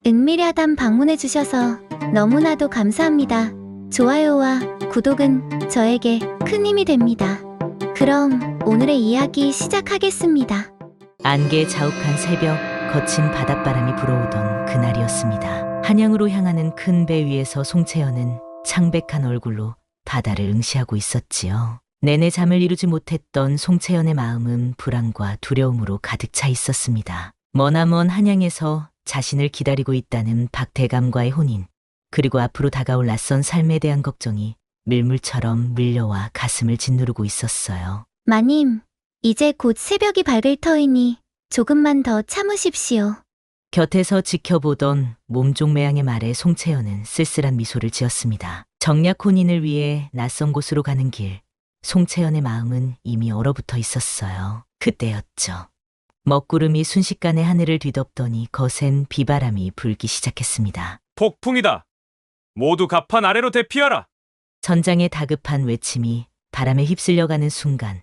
은밀야단 방문해주셔서 너무나도 감사합니다. 좋아요와 구독은 저에게 큰 힘이 됩니다. 그럼 오늘의 이야기 시작하겠습니다. 안개 자욱한 새벽, 거친 바닷바람이 불어오던 그날이었습니다. 한양으로 향하는 큰 배 위에서 송채연은 창백한 얼굴로 바다를 응시하고 있었지요. 내내 잠을 이루지 못했던 송채연의 마음은 불안과 두려움으로 가득 차 있었습니다. 머나먼 한양에서 자신을 기다리고 있다는 박대감과의 혼인, 그리고 앞으로 다가올 낯선 삶에 대한 걱정이 밀물처럼 밀려와 가슴을 짓누르고 있었어요. 마님, 이제 곧 새벽이 밝을 터이니 조금만 더 참으십시오. 곁에서 지켜보던 몸종매양의 말에 송채연은 쓸쓸한 미소를 지었습니다. 정략 혼인을 위해 낯선 곳으로 가는 길, 송채연의 마음은 이미 얼어붙어 있었어요. 그때였죠. 먹구름이 순식간에 하늘을 뒤덮더니 거센 비바람이 불기 시작했습니다. 폭풍이다. 모두 갑판 아래로 대피하라. 전장의 다급한 외침이 바람에 휩쓸려가는 순간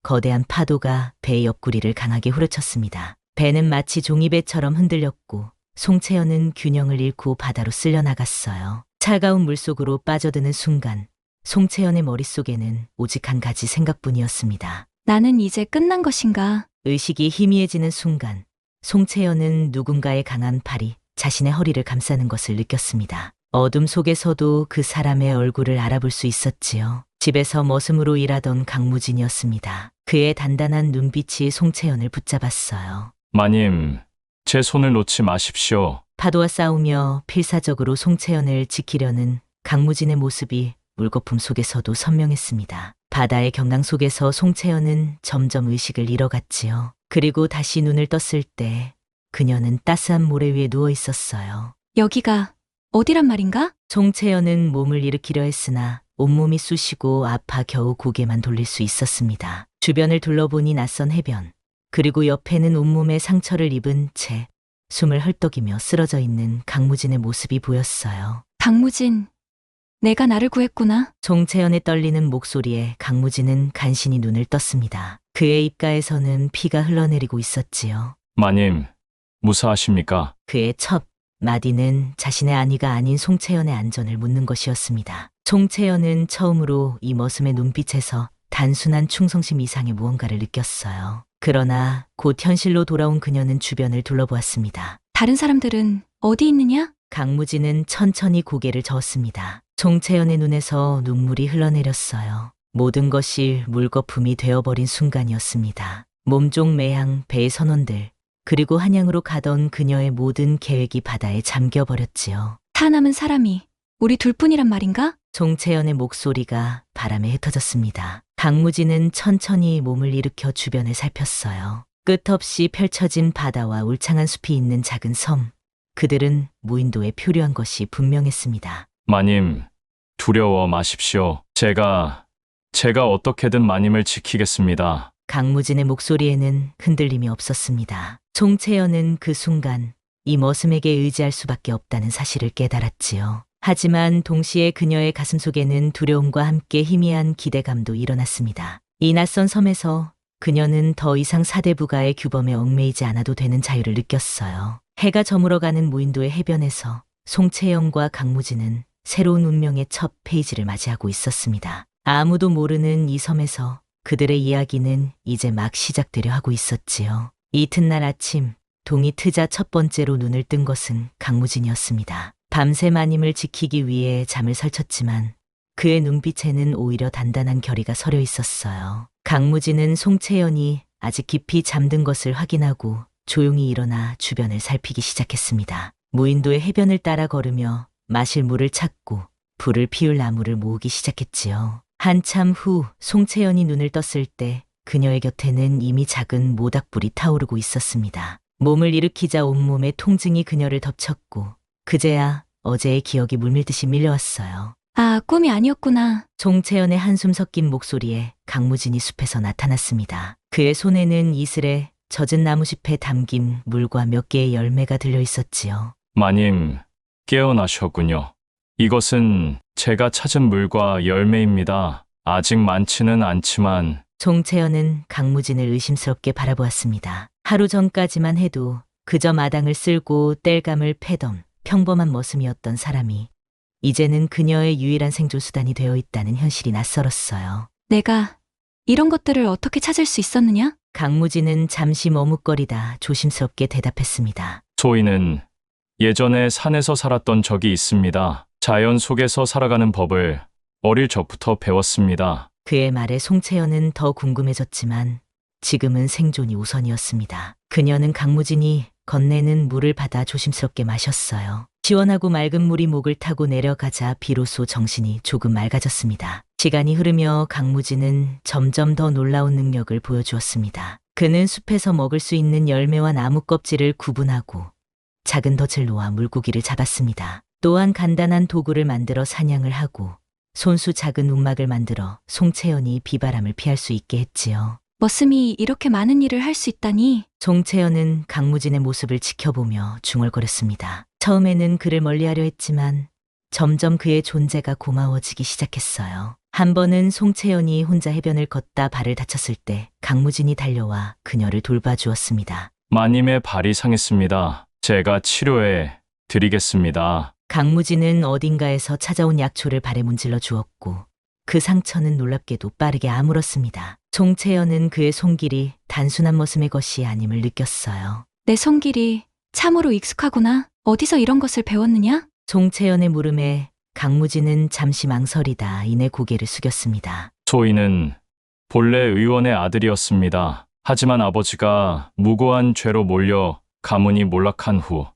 거대한 파도가 배 옆구리를 강하게 후려쳤습니다. 배는 마치 종이배처럼 흔들렸고 송채연은 균형을 잃고 바다로 쓸려 나갔어요. 차가운 물속으로 빠져드는 순간 송채연의 머릿속에는 오직 한 가지 생각뿐이었습니다. 나는 이제 끝난 것인가? 의식이 희미해지는 순간 송채연은 누군가의 강한 팔이 자신의 허리를 감싸는 것을 느꼈습니다. 어둠 속에서도 그 사람의 얼굴을 알아볼 수 있었지요. 집에서 머슴으로 일하던 강무진이었습니다. 그의 단단한 눈빛이 송채연을 붙잡았어요. 마님, 제 손을 놓지 마십시오. 파도와 싸우며 필사적으로 송채연을 지키려는 강무진의 모습이 물거품 속에서도 선명했습니다. 바다의 경랑 속에서 송채연은 점점 의식을 잃어갔지요. 그리고 다시 눈을 떴을 때 그녀는 따스한 모래 위에 누워 있었어요. 여기가 어디란 말인가? 송채연은 몸을 일으키려 했으나 온몸이 쑤시고 아파 겨우 고개만 돌릴 수 있었습니다. 주변을 둘러보니 낯선 해변, 그리고 옆에는 온몸에 상처를 입은 채 숨을 헐떡이며 쓰러져 있는 강무진의 모습이 보였어요. 강무진, 내가 나를 구했구나. 송채연의 떨리는 목소리에 강무진은 간신히 눈을 떴습니다. 그의 입가에서는 피가 흘러내리고 있었지요. 마님, 무사하십니까? 그의 첫 마디는 자신의 아내가 아닌 송채연의 안전을 묻는 것이었습니다. 송채연은 처음으로 이 머슴의 눈빛에서 단순한 충성심 이상의 무언가를 느꼈어요. 그러나 곧 현실로 돌아온 그녀는 주변을 둘러보았습니다. 다른 사람들은 어디 있느냐? 강무진은 천천히 고개를 저었습니다. 송채연의 눈에서 눈물이 흘러내렸어요. 모든 것이 물거품이 되어버린 순간이었습니다. 몸종 매양, 배의 선원들, 그리고 한양으로 가던 그녀의 모든 계획이 바다에 잠겨버렸지요. 살아남은 사람이 우리 둘뿐이란 말인가? 송채연의 목소리가 바람에 흩어졌습니다. 강무진은 천천히 몸을 일으켜 주변을 살폈어요. 끝없이 펼쳐진 바다와 울창한 숲이 있는 작은 섬. 그들은 무인도에 표류한 것이 분명했습니다. 마님, 두려워 마십시오. 제가 어떻게든 마님을 지키겠습니다. 강무진의 목소리에는 흔들림이 없었습니다. 송채연은 그 순간 이 머슴에게 의지할 수밖에 없다는 사실을 깨달았지요. 하지만 동시에 그녀의 가슴속에는 두려움과 함께 희미한 기대감도 일어났습니다. 이 낯선 섬에서 그녀는 더 이상 사대부가의 규범에 얽매이지 않아도 되는 자유를 느꼈어요. 해가 저물어가는 무인도의 해변에서 송채연과 강무진은 새로운 운명의 첫 페이지를 맞이하고 있었습니다. 아무도 모르는 이 섬에서 그들의 이야기는 이제 막 시작되려 하고 있었지요. 이튿날 아침, 동이 트자 첫 번째로 눈을 뜬 것은 강무진이었습니다. 밤새 마님을 지키기 위해 잠을 설쳤지만 그의 눈빛에는 오히려 단단한 결의가 서려 있었어요. 강무진은 송채연이 아직 깊이 잠든 것을 확인하고 조용히 일어나 주변을 살피기 시작했습니다. 무인도의 해변을 따라 걸으며 마실 물을 찾고 불을 피울 나무를 모으기 시작했지요. 한참 후 송채연이 눈을 떴을 때 그녀의 곁에는 이미 작은 모닥불이 타오르고 있었습니다. 몸을 일으키자 온몸에 통증이 그녀를 덮쳤고 그제야 어제의 기억이 물밀듯이 밀려왔어요. 아, 꿈이 아니었구나. 송채연의 한숨 섞인 목소리에 강무진이 숲에서 나타났습니다. 그의 손에는 이슬에 젖은 나무짚에 담긴 물과 몇 개의 열매가 들려 있었지요. 마님, 깨어나셨군요. 이것은 제가 찾은 물과 열매입니다. 아직 많지는 않지만 송채연은 강무진을 의심스럽게 바라보았습니다. 하루 전까지만 해도 그저 마당을 쓸고 땔감을 패던 평범한 머슴이었던 사람이 이제는 그녀의 유일한 생존 수단이 되어 있다는 현실이 낯설었어요. 내가 이런 것들을 어떻게 찾을 수 있었느냐? 강무진은 잠시 머뭇거리다 조심스럽게 대답했습니다. 저희는 예전에 산에서 살았던 적이 있습니다. 자연 속에서 살아가는 법을 어릴 적부터 배웠습니다. 그의 말에 송채연은 더 궁금해졌지만 지금은 생존이 우선이었습니다. 그녀는 강무진이 건네는 물을 받아 조심스럽게 마셨어요. 시원하고 맑은 물이 목을 타고 내려가자 비로소 정신이 조금 맑아졌습니다. 시간이 흐르며 강무진은 점점 더 놀라운 능력을 보여주었습니다. 그는 숲에서 먹을 수 있는 열매와 나무 껍질을 구분하고 작은 덫을 놓아 물고기를 잡았습니다. 또한 간단한 도구를 만들어 사냥을 하고 손수 작은 움막을 만들어 송채연이 비바람을 피할 수 있게 했지요. 머슴이 이렇게 많은 일을 할 수 있다니. 송채연은 강무진의 모습을 지켜보며 중얼거렸습니다. 처음에는 그를 멀리하려 했지만 점점 그의 존재가 고마워지기 시작했어요. 한 번은 송채연이 혼자 해변을 걷다 발을 다쳤을 때 강무진이 달려와 그녀를 돌봐주었습니다. 마님의 발이 상했습니다. 제가 치료해 드리겠습니다. 강무진은 어딘가에서 찾아온 약초를 발에 문질러 주었고 그 상처는 놀랍게도 빠르게 아물었습니다. 송채연은 그의 손길이 단순한 머슴의 것이 아님을 느꼈어요. 내 손길이 참으로 익숙하구나. 어디서 이런 것을 배웠느냐? 송채연의 물음에 강무진은 잠시 망설이다 이내 고개를 숙였습니다. 저희는 본래 의원의 아들이었습니다. 하지만 아버지가 무고한 죄로 몰려 가문이 몰락한 후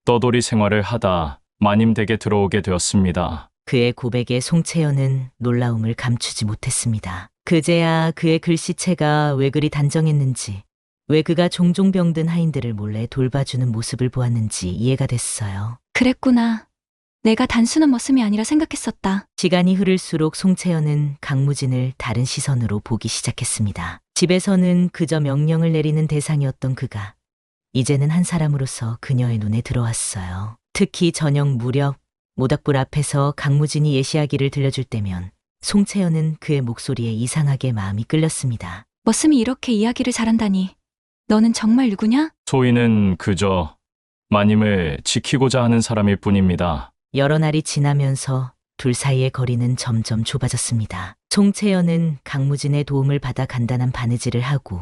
떠돌이 생활을 하다 마님 댁에 들어오게 되었습니다. 그의 고백에 송채연은 놀라움을 감추지 못했습니다. 그제야 그의 글씨체가 왜 그리 단정했는지, 왜 그가 종종 병든 하인들을 몰래 돌봐주는 모습을 보았는지 이해가 됐어요. 그랬구나. 내가 단순한 머슴이 아니라 생각했었다. 시간이 흐를수록 송채연은 강무진을 다른 시선으로 보기 시작했습니다. 집에서는 그저 명령을 내리는 대상이었던 그가 이제는 한 사람으로서 그녀의 눈에 들어왔어요. 특히 저녁 무렵 모닥불 앞에서 강무진이 예시하기를 들려줄 때면 송채연은 그의 목소리에 이상하게 마음이 끌렸습니다. 머슴이 이렇게 이야기를 잘한다니. 너는 정말 누구냐? 저희는 그저 마님을 지키고자 하는 사람일 뿐입니다. 여러 날이 지나면서 둘 사이의 거리는 점점 좁아졌습니다. 송채연은 강무진의 도움을 받아 간단한 바느질을 하고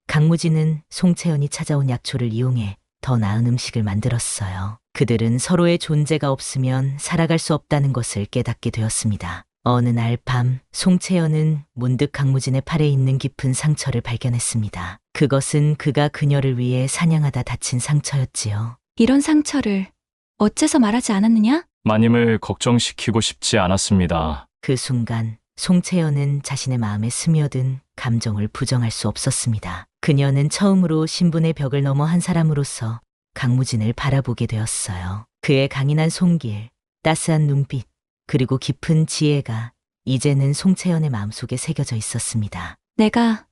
강무진은 송채연이 찾아온 약초를 이용해 더 나은 음식을 만들었어요. 그들은 서로의 존재가 없으면 살아갈 수 없다는 것을 깨닫게 되었습니다. 어느 날 밤 송채연은 문득 강무진의 팔에 있는 깊은 상처를 발견했습니다. 그것은 그가 그녀를 위해 사냥하다 다친 상처였지요. 이런 상처를 어째서 말하지 않았느냐? 마님을 걱정시키고 싶지 않았습니다. 그 순간 송채연은 자신의 마음에 스며든 감정을 부정할 수 없었습니다. 그녀는 처음으로 신분의 벽을 넘어 한 사람으로서 강무진을 바라보게 되었어요. 그의 강인한 손길, 따스한 눈빛, 그리고 깊은 지혜가 이제는 송채연의 마음속에 새겨져 있었습니다. 내가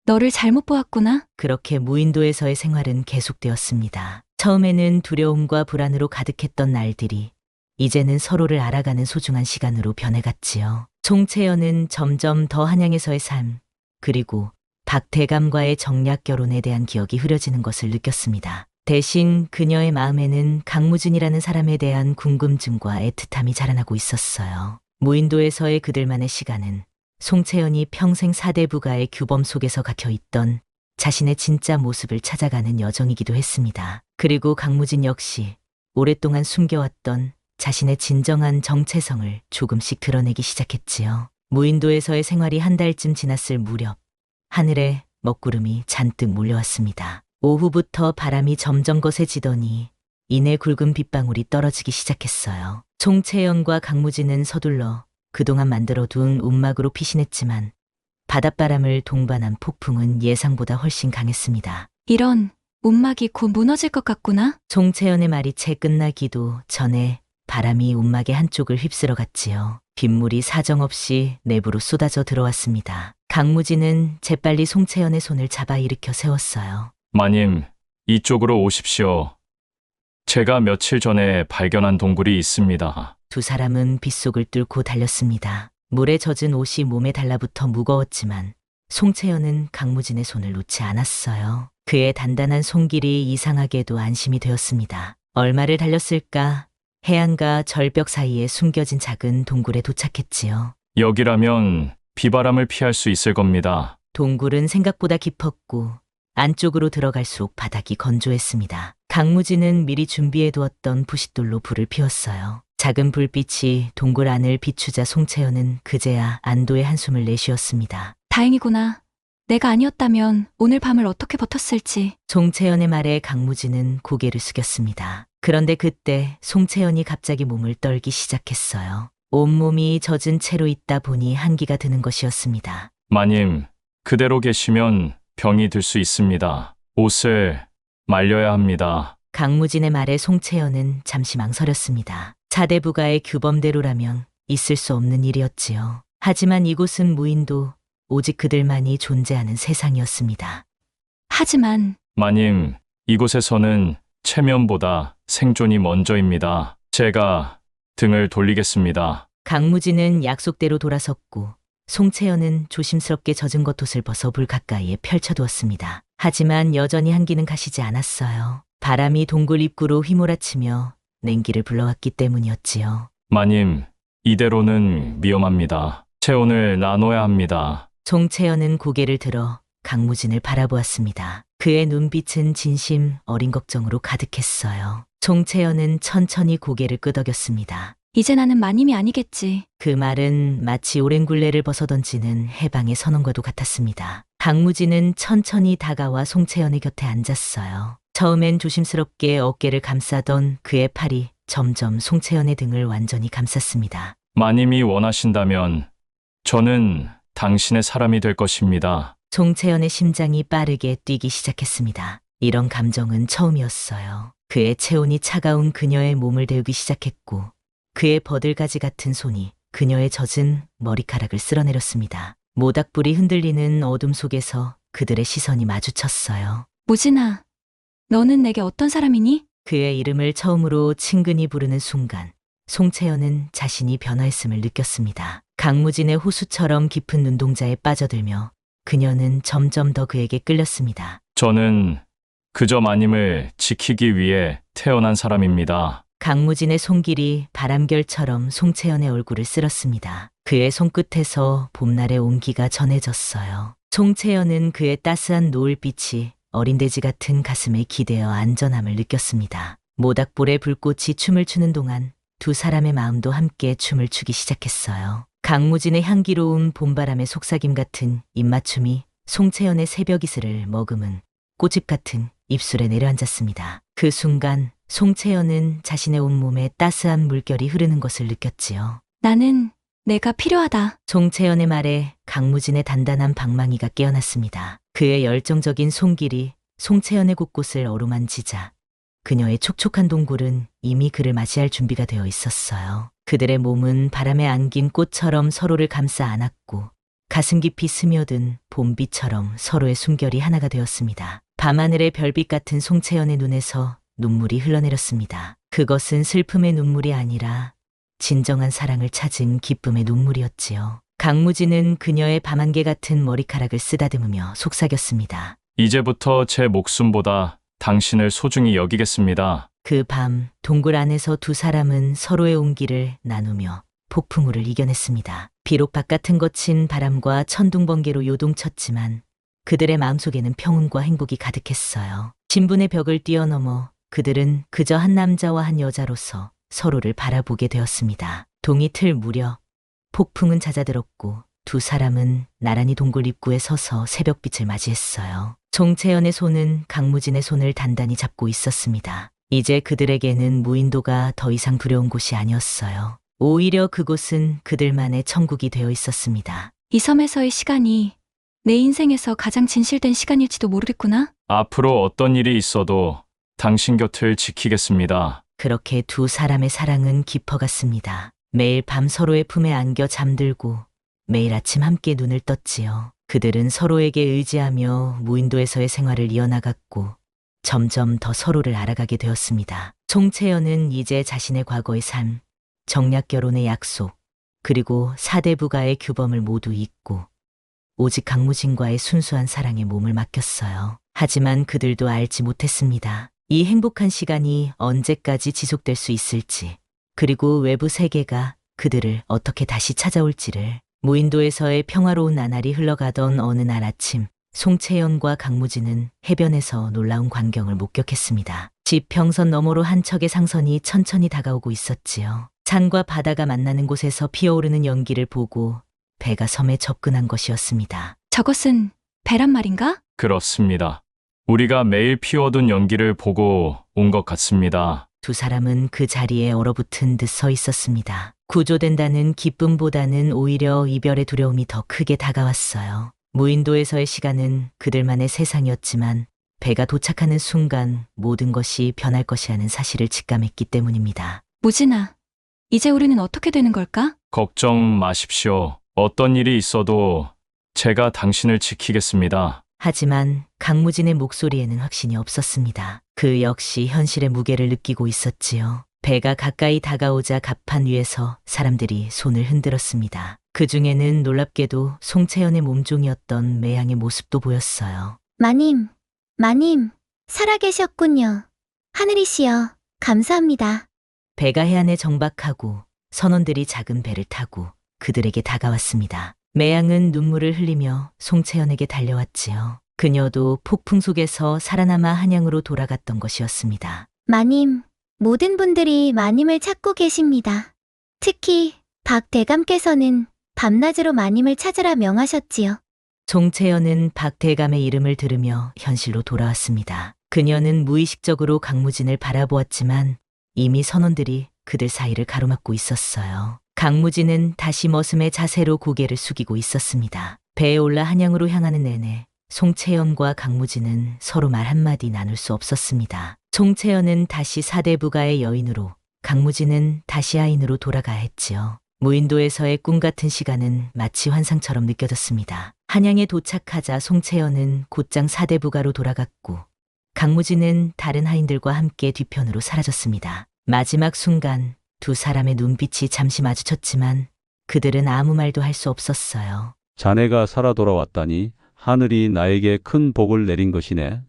너를 잘못 보았구나. 그렇게 무인도에서의 생활은 계속되었습니다. 처음에는 두려움과 불안으로 가득했던 날들이 이제는 서로를 알아가는 소중한 시간으로 변해갔지요. 송채연은 점점 더 한양에서의 삶, 그리고 박대감과의 정략 결혼에 대한 기억이 흐려지는 것을 느꼈습니다. 대신 그녀의 마음에는 강무진이라는 사람에 대한 궁금증과 애틋함이 자라나고 있었어요. 무인도에서의 그들만의 시간은 송채연이 평생 사대부가의 규범 속에서 갇혀있던 자신의 진짜 모습을 찾아가는 여정이기도 했습니다. 그리고 강무진 역시 오랫동안 숨겨왔던 자신의 진정한 정체성을 조금씩 드러내기 시작했지요. 무인도에서의 생활이 한 달쯤 지났을 무렵 하늘에 먹구름이 잔뜩 몰려왔습니다. 오후부터 바람이 점점 거세지더니 이내 굵은 빗방울이 떨어지기 시작했어요. 송채연과 강무진은 서둘러 그동안 만들어둔 움막으로 피신했지만 바닷바람을 동반한 폭풍은 예상보다 훨씬 강했습니다. 이런 움막이 곧 무너질 것 같구나. 송채연의 말이 채 끝나기도 전에 바람이 움막의 한쪽을 휩쓸어 갔지요. 빗물이 사정없이 내부로 쏟아져 들어왔습니다. 강무진은 재빨리 송채연의 손을 잡아 일으켜 세웠어요. 마님, 이쪽으로 오십시오. 제가 며칠 전에 발견한 동굴이 있습니다. 두 사람은 빗속을 뚫고 달렸습니다. 물에 젖은 옷이 몸에 달라붙어 무거웠지만 송채연은 강무진의 손을 놓지 않았어요. 그의 단단한 손길이 이상하게도 안심이 되었습니다. 얼마를 달렸을까? 해안과 절벽 사이에 숨겨진 작은 동굴에 도착했지요. 여기라면 비바람을 피할 수 있을 겁니다. 동굴은 생각보다 깊었고 안쪽으로 들어갈수록 바닥이 건조했습니다. 강무진은 미리 준비해두었던 부싯돌로 불을 피웠어요. 작은 불빛이 동굴 안을 비추자 송채연은 그제야 안도의 한숨을 내쉬었습니다. 다행이구나. 내가 아니었다면 오늘 밤을 어떻게 버텼을지. 송채연의 말에 강무진은 고개를 숙였습니다. 그런데 그때 송채연이 갑자기 몸을 떨기 시작했어요. 온몸이 젖은 채로 있다 보니 한기가 드는 것이었습니다. 마님, 그대로 계시면 병이 들 수 있습니다. 옷을 말려야 합니다. 강무진의 말에 송채연은 잠시 망설였습니다. 사대부가의 규범대로라면 있을 수 없는 일이었지요. 하지만 이곳은 무인도, 오직 그들만이 존재하는 세상이었습니다. 하지만 마님, 이곳에서는 체면보다 생존이 먼저입니다. 제가 등을 돌리겠습니다. 강무진은 약속대로 돌아섰고 송채연은 조심스럽게 젖은 겉옷을 벗어 불 가까이에 펼쳐두었습니다. 하지만 여전히 한기는 가시지 않았어요. 바람이 동굴 입구로 휘몰아치며 냉기를 불러왔기 때문이었지요. 마님, 이대로는 위험합니다. 체온을 나눠야 합니다. 송채연은 고개를 들어 강무진을 바라보았습니다. 그의 눈빛은 진심 어린 걱정으로 가득했어요. 송채연은 천천히 고개를 끄덕였습니다. 이제 나는 마님이 아니겠지. 그 말은 마치 오랜 굴레를 벗어던지는 해방의 선언과도 같았습니다. 강무진은 천천히 다가와 송채연의 곁에 앉았어요. 처음엔 조심스럽게 어깨를 감싸던 그의 팔이 점점 송채연의 등을 완전히 감쌌습니다. 마님이 원하신다면 저는 당신의 사람이 될 것입니다. 송채연의 심장이 빠르게 뛰기 시작했습니다. 이런 감정은 처음이었어요. 그의 체온이 차가운 그녀의 몸을 데우기 시작했고 그의 버들가지 같은 손이 그녀의 젖은 머리카락을 쓸어내렸습니다. 모닥불이 흔들리는 어둠 속에서 그들의 시선이 마주쳤어요. 무진아, 너는 내게 어떤 사람이니? 그의 이름을 처음으로 친근히 부르는 순간 송채연은 자신이 변화했음을 느꼈습니다. 강무진의 호수처럼 깊은 눈동자에 빠져들며 그녀는 점점 더 그에게 끌렸습니다. 저는 그저 마님을 지키기 위해 태어난 사람입니다. 강무진의 손길이 바람결처럼 송채연의 얼굴을 쓸었습니다. 그의 손끝에서 봄날의 온기가 전해졌어요. 송채연은 그의 따스한 노을빛이 어린 돼지 같은 가슴에 기대어 안전함을 느꼈습니다. 모닥불의 불꽃이 춤을 추는 동안 두 사람의 마음도 함께 춤을 추기 시작했어요. 강무진의 향기로운 봄바람의 속삭임 같은 입맞춤이 송채연의 새벽 이슬을 머금은 꽃잎 같은 입술에 내려앉았습니다. 그 순간 송채연은 자신의 온몸에 따스한 물결이 흐르는 것을 느꼈지요. 나는 내가 필요하다. 송채연의 말에 강무진의 단단한 방망이가 깨어났습니다. 그의 열정적인 손길이 송채연의 곳곳을 어루만지자 그녀의 촉촉한 동굴은 이미 그를 맞이할 준비가 되어 있었어요. 그들의 몸은 바람에 안긴 꽃처럼 서로를 감싸 안았고 가슴 깊이 스며든 봄비처럼 서로의 숨결이 하나가 되었습니다. 밤하늘의 별빛 같은 송채연의 눈에서 눈물이 흘러내렸습니다. 그것은 슬픔의 눈물이 아니라 진정한 사랑을 찾은 기쁨의 눈물이었지요. 강무진은 그녀의 밤안개 같은 머리카락을 쓰다듬으며 속삭였습니다. 이제부터 제 목숨보다 당신을 소중히 여기겠습니다. 그 밤 동굴 안에서 두 사람은 서로의 온기를 나누며 폭풍우를 이겨냈습니다. 비록 바깥은 거친 바람과 천둥번개로 요동쳤지만 그들의 마음속에는 평온과 행복이 가득했어요. 신분의 벽을 뛰어넘어 그들은 그저 한 남자와 한 여자로서 서로를 바라보게 되었습니다. 동이 틀 무렵 폭풍은 잦아들었고 두 사람은 나란히 동굴 입구에 서서 새벽빛을 맞이했어요. 송채연의 손은 강무진의 손을 단단히 잡고 있었습니다. 이제 그들에게는 무인도가 더 이상 두려운 곳이 아니었어요. 오히려 그곳은 그들만의 천국이 되어 있었습니다. 이 섬에서의 시간이 내 인생에서 가장 진실된 시간일지도 모르겠구나. 앞으로 어떤 일이 있어도 당신 곁을 지키겠습니다. 그렇게 두 사람의 사랑은 깊어갔습니다. 매일 밤 서로의 품에 안겨 잠들고 매일 아침 함께 눈을 떴지요. 그들은 서로에게 의지하며 무인도에서의 생활을 이어나갔고 점점 더 서로를 알아가게 되었습니다. 송채연은 이제 자신의 과거의 삶, 정략 결혼의 약속, 그리고 사대 부가의 규범을 모두 잊고 오직 강무진과의 순수한 사랑에 몸을 맡겼어요. 하지만 그들도 알지 못했습니다. 이 행복한 시간이 언제까지 지속될 수 있을지, 그리고 외부 세계가 그들을 어떻게 다시 찾아올지를. 무인도에서의 평화로운 나날이 흘러가던 어느 날 아침, 송채연과 강무진은 해변에서 놀라운 광경을 목격했습니다. 집 평선 너머로 한 척의 상선이 천천히 다가오고 있었지요. 산과 바다가 만나는 곳에서 피어오르는 연기를 보고 배가 섬에 접근한 것이었습니다. 저것은 배란 말인가? 그렇습니다. 우리가 매일 피워둔 연기를 보고 온 것 같습니다. 두 사람은 그 자리에 얼어붙은 듯 서 있었습니다. 구조된다는 기쁨보다는 오히려 이별의 두려움이 더 크게 다가왔어요. 무인도에서의 시간은 그들만의 세상이었지만 배가 도착하는 순간 모든 것이 변할 것이라는 사실을 직감했기 때문입니다. 무진아, 이제 우리는 어떻게 되는 걸까? 걱정 마십시오. 어떤 일이 있어도 제가 당신을 지키겠습니다. 하지만 강무진의 목소리에는 확신이 없었습니다. 그 역시 현실의 무게를 느끼고 있었지요. 배가 가까이 다가오자 갑판 위에서 사람들이 손을 흔들었습니다. 그 중에는 놀랍게도 송채연의 몸종이었던 매양의 모습도 보였어요. 마님, 살아계셨군요. 하늘이시여, 감사합니다. 배가 해안에 정박하고 선원들이 작은 배를 타고 그들에게 다가왔습니다. 매양은 눈물을 흘리며 송채연에게 달려왔지요. 그녀도 폭풍 속에서 살아남아 한양으로 돌아갔던 것이었습니다. 마님, 모든 분들이 마님을 찾고 계십니다. 특히 박 대감께서는 밤낮으로 마님을 찾으라 명하셨지요. 송채연은 박대감의 이름을 들으며 현실로 돌아왔습니다. 그녀는 무의식적으로 강무진을 바라보았지만 이미 선원들이 그들 사이를 가로막고 있었어요. 강무진은 다시 머슴의 자세로 고개를 숙이고 있었습니다. 배에 올라 한양으로 향하는 내내 송채연과 강무진은 서로 말 한마디 나눌 수 없었습니다. 송채연은 다시 사대부가의 여인으로, 강무진은 다시 하인으로 돌아가야 했지요. 무인도에서의 꿈 같은 시간은 마치 환상처럼 느껴졌습니다. 한양에 도착하자 송채연은 곧장 사대부가로 돌아갔고 강무진은 다른 하인들과 함께 뒤편으로 사라졌습니다. 마지막 순간 두 사람의 눈빛이 잠시 마주쳤지만 그들은 아무 말도 할 수 없었어요. 자네가 살아 돌아왔다니 하늘이 나에게 큰 복을 내린 것이네.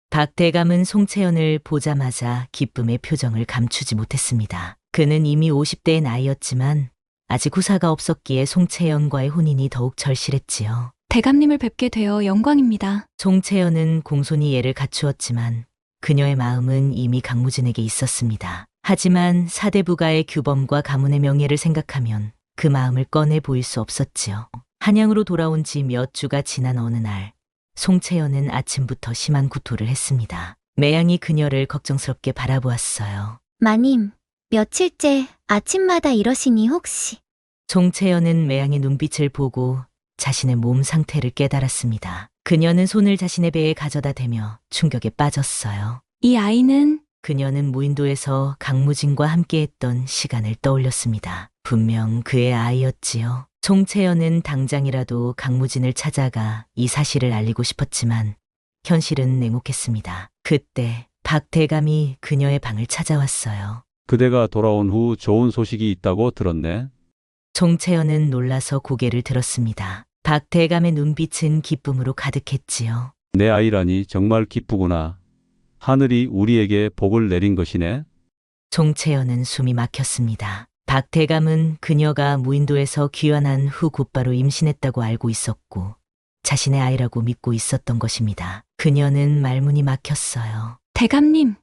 박대감은 송채연을 보자마자 기쁨의 표정을 감추지 못했습니다. 그는 이미 50대의 나이였지만 아직 후사가 없었기에 송채연과의 혼인이 더욱 절실했지요. 대감님을 뵙게 되어 영광입니다. 송채연은 공손히 예를 갖추었지만 그녀의 마음은 이미 강무진에게 있었습니다. 하지만 사대부가의 규범과 가문의 명예를 생각하면 그 마음을 꺼내 보일 수 없었지요. 한양으로 돌아온 지 몇 주가 지난 어느 날, 송채연은 아침부터 심한 구토를 했습니다. 매양이 그녀를 걱정스럽게 바라보았어요. 마님, 며칠째 아침마다 이러시니 혹시? 송채연은 매양의 눈빛을 보고 자신의 몸 상태를 깨달았습니다. 그녀는 손을 자신의 배에 가져다 대며 충격에 빠졌어요. 이 아이는 그녀는 무인도에서 강무진과 함께했던 시간을 떠올렸습니다. 분명 그의 아이였지요. 송채연은 당장이라도 강무진을 찾아가 이 사실을 알리고 싶었지만 현실은 냉혹했습니다. 그때 박대감이 그녀의 방을 찾아왔어요. 그대가 돌아온 후 좋은 소식이 있다고 들었네. 송채연은 놀라서 고개를 들었습니다. 박대감의 눈빛은 기쁨으로 가득했지요. 내 아이라니 정말 기쁘구나. 하늘이 우리에게 복을 내린 것이네. 송채연은 숨이 막혔습니다. 박대감은 그녀가 무인도에서 귀환한 후 곧바로 임신했다고 알고 있었고 자신의 아이라고 믿고 있었던 것입니다. 그녀는 말문이 막혔어요. 대감님,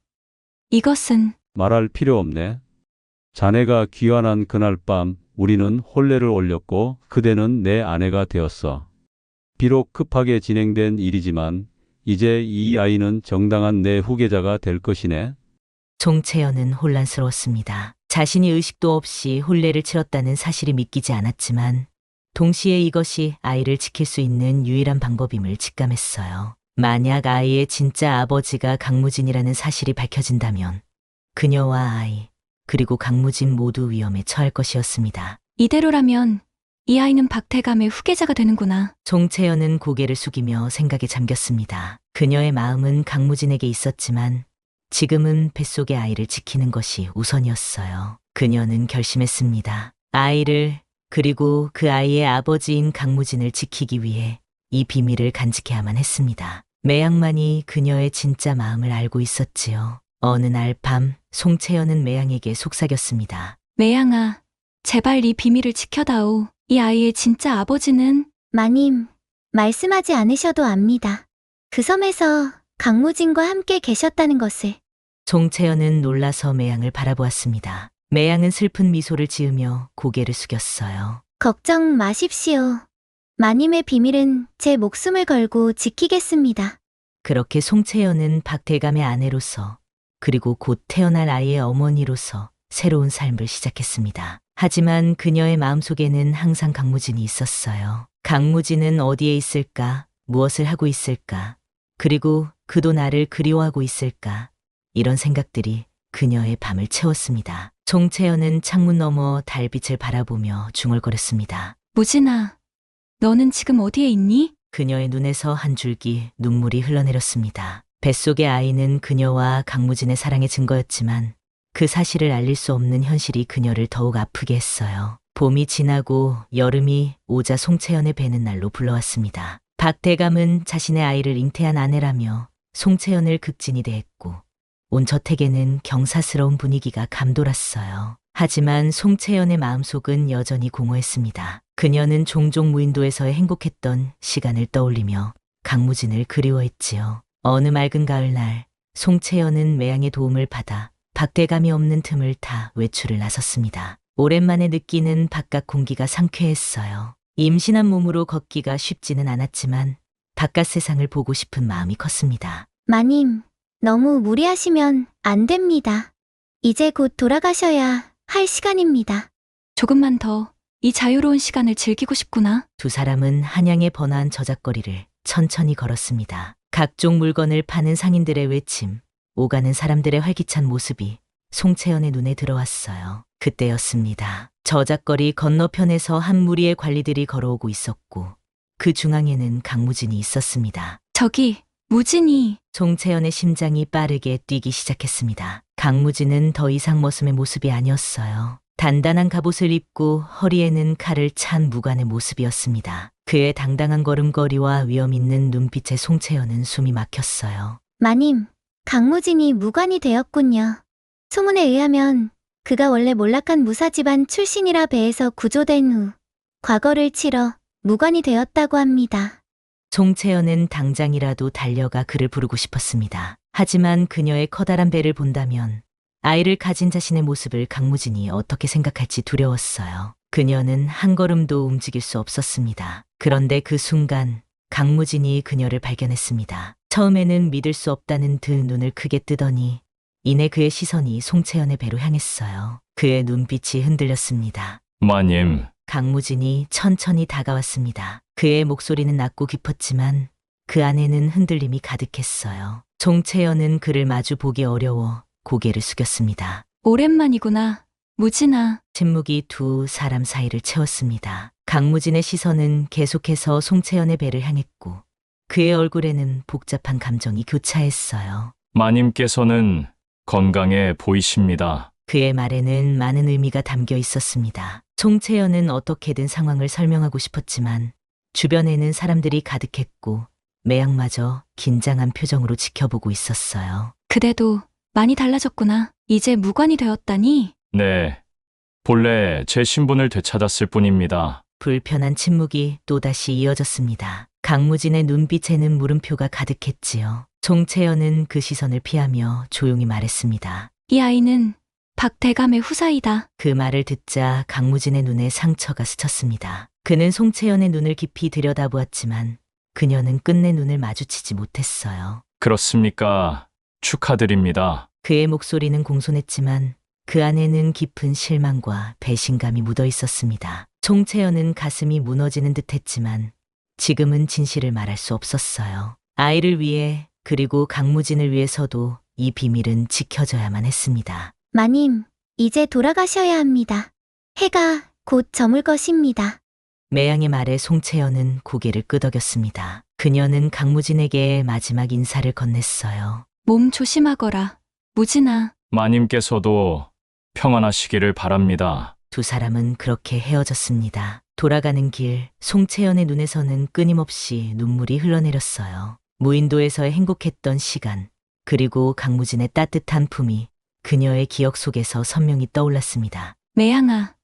이것은 말할 필요 없네. 자네가 귀환한 그날 밤 우리는 혼례를 올렸고 그대는 내 아내가 되었어. 비록 급하게 진행된 일이지만 이제 이 아이는 정당한 내 후계자가 될 것이네. 송채연은 혼란스러웠습니다. 자신이 의식도 없이 혼례를 치렀다는 사실이 믿기지 않았지만 동시에 이것이 아이를 지킬 수 있는 유일한 방법임을 직감했어요. 만약 아이의 진짜 아버지가 강무진이라는 사실이 밝혀진다면 그녀와 아이, 그리고 강무진 모두 위험에 처할 것이었습니다. 이대로라면 이 아이는 박대감의 후계자가 되는구나. 송채연은 고개를 숙이며 생각에 잠겼습니다. 그녀의 마음은 강무진에게 있었지만 지금은 뱃속의 아이를 지키는 것이 우선이었어요. 그녀는 결심했습니다. 아이를, 그리고 그 아이의 아버지인 강무진을 지키기 위해 이 비밀을 간직해야만 했습니다. 매양만이 그녀의 진짜 마음을 알고 있었지요. 어느 날 밤 송채연은 매양에게 속삭였습니다. 매양아, 제발 이 비밀을 지켜다오. 이 아이의 진짜 아버지는 마님, 말씀하지 않으셔도 압니다. 그 섬에서 강무진과 함께 계셨다는 것을. 송채연은 놀라서 매양을 바라보았습니다. 매양은 슬픈 미소를 지으며 고개를 숙였어요. 걱정 마십시오. 마님의 비밀은 제 목숨을 걸고 지키겠습니다. 그렇게 송채연은 박대감의 아내로서 그리고 곧 태어날 아이의 어머니로서 새로운 삶을 시작했습니다. 하지만 그녀의 마음속에는 항상 강무진이 있었어요. 강무진은 어디에 있을까? 무엇을 하고 있을까? 그리고 그도 나를 그리워하고 있을까? 이런 생각들이 그녀의 밤을 채웠습니다. 송채연은 창문 너머 달빛을 바라보며 중얼거렸습니다. 무진아, 너는 지금 어디에 있니? 그녀의 눈에서 한 줄기 눈물이 흘러내렸습니다. 뱃속의 아이는 그녀와 강무진의 사랑의 증거였지만 그 사실을 알릴 수 없는 현실이 그녀를 더욱 아프게 했어요. 봄이 지나고 여름이 오자 송채연의 배는 날로 불러왔습니다. 박대감은 자신의 아이를 잉태한 아내라며 송채연을 극진히 대했고 온 저택에는 경사스러운 분위기가 감돌았어요. 하지만 송채연의 마음속은 여전히 공허했습니다. 그녀는 종종 무인도에서의 행복했던 시간을 떠올리며 강무진을 그리워했지요. 어느 맑은 가을날 송채연은 매양의 도움을 받아 박대감이 없는 틈을 타 외출을 나섰습니다. 오랜만에 느끼는 바깥 공기가 상쾌했어요. 임신한 몸으로 걷기가 쉽지는 않았지만 바깥 세상을 보고 싶은 마음이 컸습니다. 마님, 너무 무리하시면 안 됩니다. 이제 곧 돌아가셔야 할 시간입니다. 조금만 더 이 자유로운 시간을 즐기고 싶구나. 두 사람은 한양의 번화한 저작거리를 천천히 걸었습니다. 각종 물건을 파는 상인들의 외침, 오가는 사람들의 활기찬 모습이 송채연의 눈에 들어왔어요. 그때였습니다. 저작거리 건너편에서 한 무리의 관리들이 걸어오고 있었고 그 중앙에는 강무진이 있었습니다. 저기, 무진이. 송채연의 심장이 빠르게 뛰기 시작했습니다. 강무진은 더 이상 머슴의 모습이 아니었어요. 단단한 갑옷을 입고 허리에는 칼을 찬 무관의 모습이었습니다. 그의 당당한 걸음걸이와 위험 있는 눈빛에 송채연은 숨이 막혔어요. 마님, 강무진이 무관이 되었군요. 소문에 의하면 그가 원래 몰락한 무사 집안 출신이라 배에서 구조된 후 과거를 치러 무관이 되었다고 합니다. 송채연은 당장이라도 달려가 그를 부르고 싶었습니다. 하지만 그녀의 커다란 배를 본다면 아이를 가진 자신의 모습을 강무진이 어떻게 생각할지 두려웠어요. 그녀는 한 걸음도 움직일 수 없었습니다. 그런데 그 순간 강무진이 그녀를 발견했습니다. 처음에는 믿을 수 없다는 듯 눈을 크게 뜨더니 이내 그의 시선이 송채연의 배로 향했어요. 그의 눈빛이 흔들렸습니다. 마님, 강무진이 천천히 다가왔습니다. 그의 목소리는 낮고 깊었지만 그 안에는 흔들림이 가득했어요. 송채연은 그를 마주 보기 어려워 고개를 숙였습니다. 오랜만이구나. 무진아. 침묵이 두 사람 사이를 채웠습니다. 강무진의 시선은 계속해서 송채연의 배를 향했고 그의 얼굴에는 복잡한 감정이 교차했어요. 마님께서는 건강해 보이십니다. 그의 말에는 많은 의미가 담겨 있었습니다. 송채연은 어떻게든 상황을 설명하고 싶었지만 주변에는 사람들이 가득했고 매양마저 긴장한 표정으로 지켜보고 있었어요. 그대도 많이 달라졌구나. 이제 무관이 되었다니. 네, 본래 제 신분을 되찾았을 뿐입니다. 불편한 침묵이 또다시 이어졌습니다. 강무진의 눈빛에는 물음표가 가득했지요. 송채연은 그 시선을 피하며 조용히 말했습니다. 이 아이는 박대감의 후사이다. 그 말을 듣자 강무진의 눈에 상처가 스쳤습니다. 그는 송채연의 눈을 깊이 들여다보았지만 그녀는 끝내 눈을 마주치지 못했어요. 그렇습니까? 축하드립니다. 그의 목소리는 공손했지만 그 안에는 깊은 실망과 배신감이 묻어 있었습니다. 송채연은 가슴이 무너지는 듯했지만 지금은 진실을 말할 수 없었어요. 아이를 위해 그리고 강무진을 위해서도 이 비밀은 지켜져야만 했습니다. 마님, 이제 돌아가셔야 합니다. 해가 곧 저물 것입니다. 매양의 말에 송채연은 고개를 끄덕였습니다. 그녀는 강무진에게 마지막 인사를 건넸어요. 몸 조심하거라. 무진아. 마님께서도 평안하시기를 바랍니다. 두 사람은 그렇게 헤어졌습니다. 돌아가는 길, 송채연의 눈에서는 끊임없이 눈물이 흘러내렸어요. 무인도에서의 행복했던 시간, 그리고 강무진의 따뜻한 품이 그녀의 기억 속에서 선명히 떠올랐습니다. 매양아,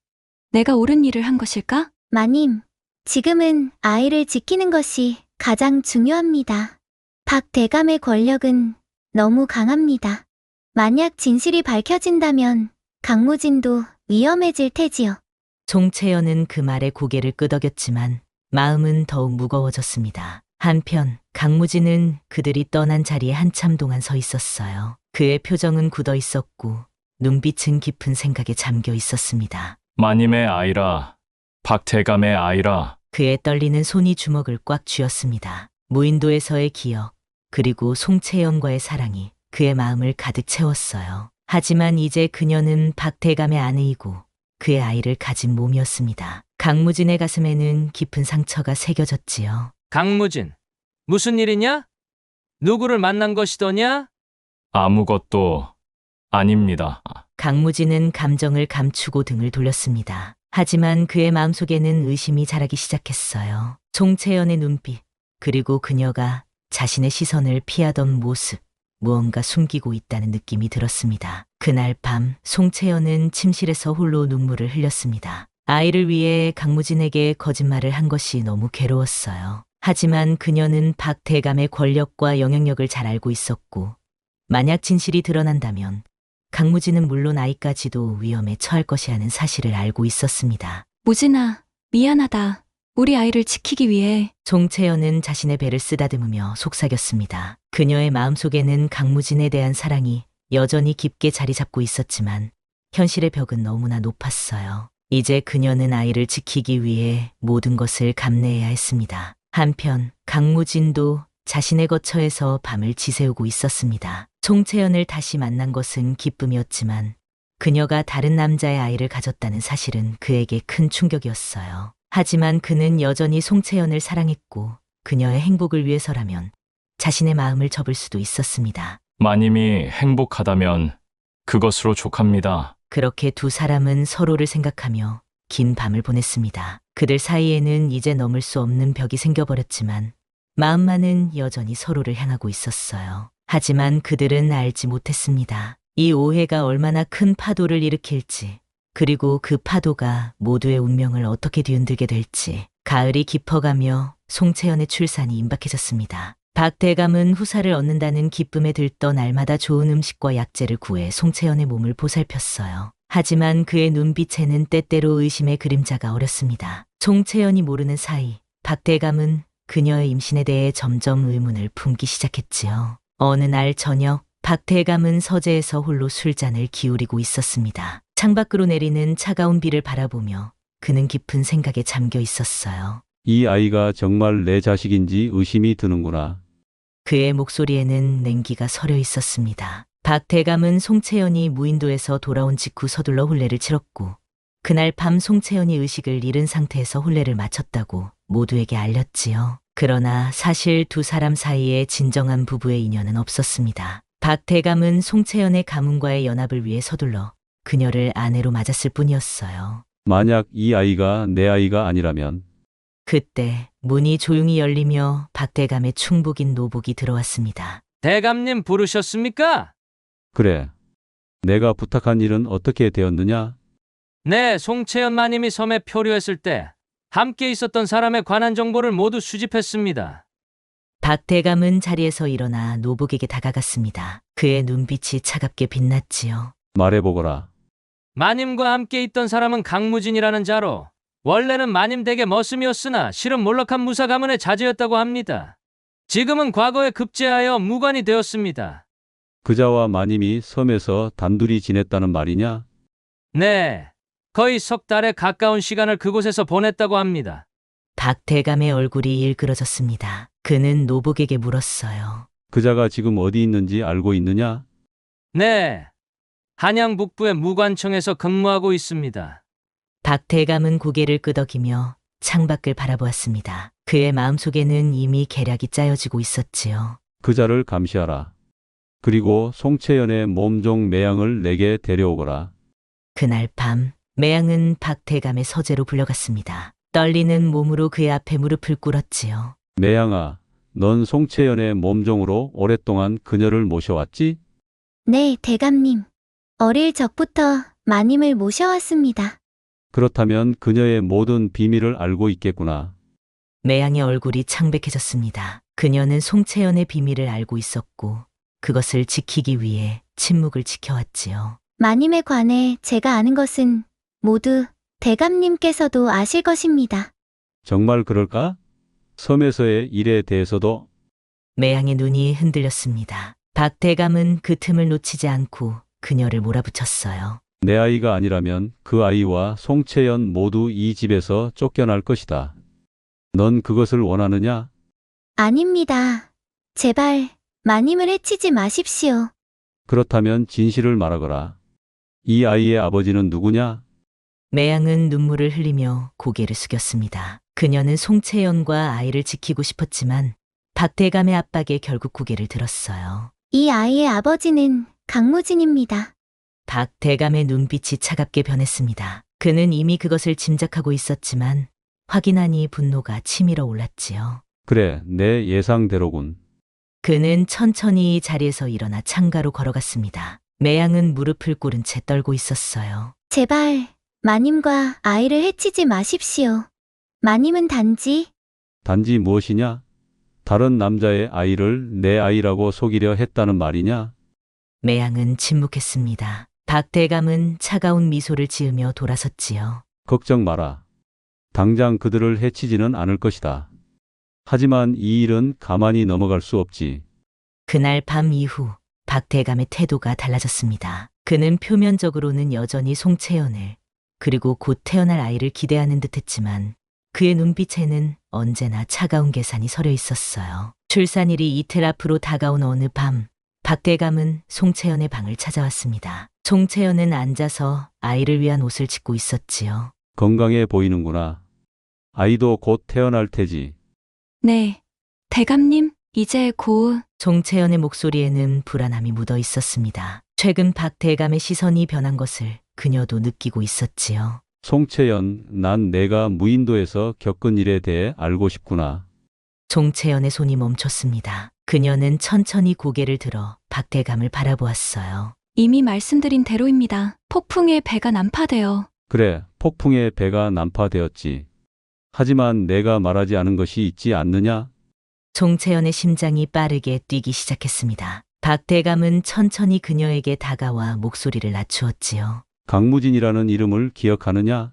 내가 옳은 일을 한 것일까? 마님, 지금은 아이를 지키는 것이 가장 중요합니다. 박 대감의 권력은 너무 강합니다. 만약 진실이 밝혀진다면 강무진도 위험해질 테지요. 송채연은 그 말에 고개를 끄덕였지만 마음은 더욱 무거워졌습니다. 한편 강무진은 그들이 떠난 자리에 한참 동안 서 있었어요. 그의 표정은 굳어 있었고 눈빛은 깊은 생각에 잠겨 있었습니다. 마님의 아이라, 박대감의 아이라. 그의 떨리는 손이 주먹을 꽉 쥐었습니다. 무인도에서의 기억, 그리고 송채연과의 사랑이 그의 마음을 가득 채웠어요. 하지만 이제 그녀는 박대감의 아내이고 그의 아이를 가진 몸이었습니다. 강무진의 가슴에는 깊은 상처가 새겨졌지요. 강무진, 무슨 일이냐? 누구를 만난 것이더냐? 아무것도 아닙니다. 강무진은 감정을 감추고 등을 돌렸습니다. 하지만 그의 마음속에는 의심이 자라기 시작했어요. 송채연의 눈빛, 그리고 그녀가 자신의 시선을 피하던 모습, 무언가 숨기고 있다는 느낌이 들었습니다. 그날 밤 송채연은 침실에서 홀로 눈물을 흘렸습니다. 아이를 위해 강무진에게 거짓말을 한 것이 너무 괴로웠어요. 하지만 그녀는 박 대감의 권력과 영향력을 잘 알고 있었고 만약 진실이 드러난다면 강무진은 물론 아이까지도 위험에 처할 것이라는 사실을 알고 있었습니다. 무진아, 미안하다. 우리 아이를 지키기 위해. 송채연은 자신의 배를 쓰다듬으며 속삭였습니다. 그녀의 마음속에는 강무진에 대한 사랑이 여전히 깊게 자리 잡고 있었지만 현실의 벽은 너무나 높았어요. 이제 그녀는 아이를 지키기 위해 모든 것을 감내해야 했습니다. 한편 강무진도 자신의 거처에서 밤을 지새우고 있었습니다. 송채연을 다시 만난 것은 기쁨이었지만 그녀가 다른 남자의 아이를 가졌다는 사실은 그에게 큰 충격이었어요. 하지만 그는 여전히 송채연을 사랑했고 그녀의 행복을 위해서라면 자신의 마음을 접을 수도 있었습니다. 마님이 행복하다면 그것으로 족합니다. 그렇게 두 사람은 서로를 생각하며 긴 밤을 보냈습니다. 그들 사이에는 이제 넘을 수 없는 벽이 생겨버렸지만 마음만은 여전히 서로를 향하고 있었어요. 하지만 그들은 알지 못했습니다. 이 오해가 얼마나 큰 파도를 일으킬지, 그리고 그 파도가 모두의 운명을 어떻게 뒤흔들게 될지. 가을이 깊어가며 송채연의 출산이 임박해졌습니다. 박 대감은 후사를 얻는다는 기쁨에 들떠 날마다 좋은 음식과 약재를 구해 송채연의 몸을 보살폈어요. 하지만 그의 눈빛에는 때때로 의심의 그림자가 어렸습니다. 송채연이 모르는 사이 박 대감은 그녀의 임신에 대해 점점 의문을 품기 시작했지요. 어느 날 저녁 박 대감은 서재에서 홀로 술잔을 기울이고 있었습니다. 창밖으로 내리는 차가운 비를 바라보며 그는 깊은 생각에 잠겨 있었어요. 이 아이가 정말 내 자식인지 의심이 드는구나. 그의 목소리에는 냉기가 서려 있었습니다. 박 대감은 송채연이 무인도에서 돌아온 직후 서둘러 혼례를 치렀고 그날 밤 송채연이 의식을 잃은 상태에서 혼례를 마쳤다고 모두에게 알렸지요. 그러나 사실 두 사람 사이에 진정한 부부의 인연은 없었습니다. 박 대감은 송채연의 가문과의 연합을 위해 서둘러 그녀를 아내로 맞았을 뿐이었어요. 만약 이 아이가 내 아이가 아니라면 그때 문이 조용히 열리며 박 대감의 충복인 노복이 들어왔습니다. 대감님 부르셨습니까? 그래. 내가 부탁한 일은 어떻게 되었느냐? 네, 송채연 마님이 섬에 표류했을 때 함께 있었던 사람에 관한 정보를 모두 수집했습니다. 박 대감은 자리에서 일어나 노복에게 다가갔습니다. 그의 눈빛이 차갑게 빛났지요. 말해보거라. 마님과 함께 있던 사람은 강무진이라는 자로 원래는 마님 댁의 머슴이었으나 실은 몰락한 무사 가문의 자제였다고 합니다. 지금은 과거에 급제하여 무관이 되었습니다. 그자와 마님이 섬에서 단둘이 지냈다는 말이냐? 네, 거의 석 달에 가까운 시간을 그곳에서 보냈다고 합니다. 박 대감의 얼굴이 일그러졌습니다. 그는 노복에게 물었어요. 그자가 지금 어디 있는지 알고 있느냐? 네, 한양 북부의 무관청에서 근무하고 있습니다. 박 대감은 고개를 끄덕이며 창밖을 바라보았습니다. 그의 마음속에는 이미 계략이 짜여지고 있었지요. 그자를 감시하라. 그리고 송채연의 몸종 매양을 내게 데려오거라. 그날 밤 매양은 박 대감의 서재로 불려갔습니다. 떨리는 몸으로 그의 앞에 무릎을 꿇었지요. 매양아, 넌 송채연의 몸종으로 오랫동안 그녀를 모셔왔지? 네, 대감님. 어릴 적부터 마님을 모셔왔습니다. 그렇다면 그녀의 모든 비밀을 알고 있겠구나. 매양의 얼굴이 창백해졌습니다. 그녀는 송채연의 비밀을 알고 있었고 그것을 지키기 위해 침묵을 지켜왔지요. 마님에 관해 제가 아는 것은 모두 대감님께서도 아실 것입니다. 정말 그럴까? 섬에서의 일에 대해서도 매양의 눈이 흔들렸습니다. 박 대감은 그 틈을 놓치지 않고 그녀를 몰아붙였어요. 내 아이가 아니라면 그 아이와 송채연 모두 이 집에서 쫓겨날 것이다. 넌 그것을 원하느냐? 아닙니다. 제발 마님을 해치지 마십시오. 그렇다면 진실을 말하거라. 이 아이의 아버지는 누구냐? 매양은 눈물을 흘리며 고개를 숙였습니다. 그녀는 송채연과 아이를 지키고 싶었지만 박 대감의 압박에 결국 고개를 들었어요. 이 아이의 아버지는 강무진입니다. 박 대감의 눈빛이 차갑게 변했습니다. 그는 이미 그것을 짐작하고 있었지만 확인하니 분노가 치밀어 올랐지요. 그래, 내 예상대로군. 그는 천천히 자리에서 일어나 창가로 걸어갔습니다. 매양은 무릎을 꿇은 채 떨고 있었어요. 제발 마님과 아이를 해치지 마십시오. 마님은 단지 단지 무엇이냐? 다른 남자의 아이를 내 아이라고 속이려 했다는 말이냐? 매양은 침묵했습니다. 박 대감은 차가운 미소를 지으며 돌아섰지요. 걱정 마라. 당장 그들을 해치지는 않을 것이다. 하지만 이 일은 가만히 넘어갈 수 없지. 그날 밤 이후 박 대감의 태도가 달라졌습니다. 그는 표면적으로는 여전히 송채연을 그리고 곧 태어날 아이를 기대하는 듯했지만 그의 눈빛에는 언제나 차가운 계산이 서려 있었어요. 출산일이 이틀 앞으로 다가온 어느 밤 박 대감은 송채연의 방을 찾아왔습니다. 송채연은 앉아서 아이를 위한 옷을 짓고 있었지요. 건강해 보이는구나. 아이도 곧 태어날 테지. 네. 대감님, 이제 곧. 송채연의 목소리에는 불안함이 묻어 있었습니다. 최근 박 대감의 시선이 변한 것을 그녀도 느끼고 있었지요. 송채연, 난 내가 무인도에서 겪은 일에 대해 알고 싶구나. 송채연의 손이 멈췄습니다. 그녀는 천천히 고개를 들어 박 대감을 바라보았어요. 이미 말씀드린 대로입니다. 폭풍에 배가 난파되어. 그래, 폭풍에 배가 난파되었지. 하지만 내가 말하지 않은 것이 있지 않느냐? 송채연의 심장이 빠르게 뛰기 시작했습니다. 박 대감은 천천히 그녀에게 다가와 목소리를 낮추었지요. 강무진이라는 이름을 기억하느냐?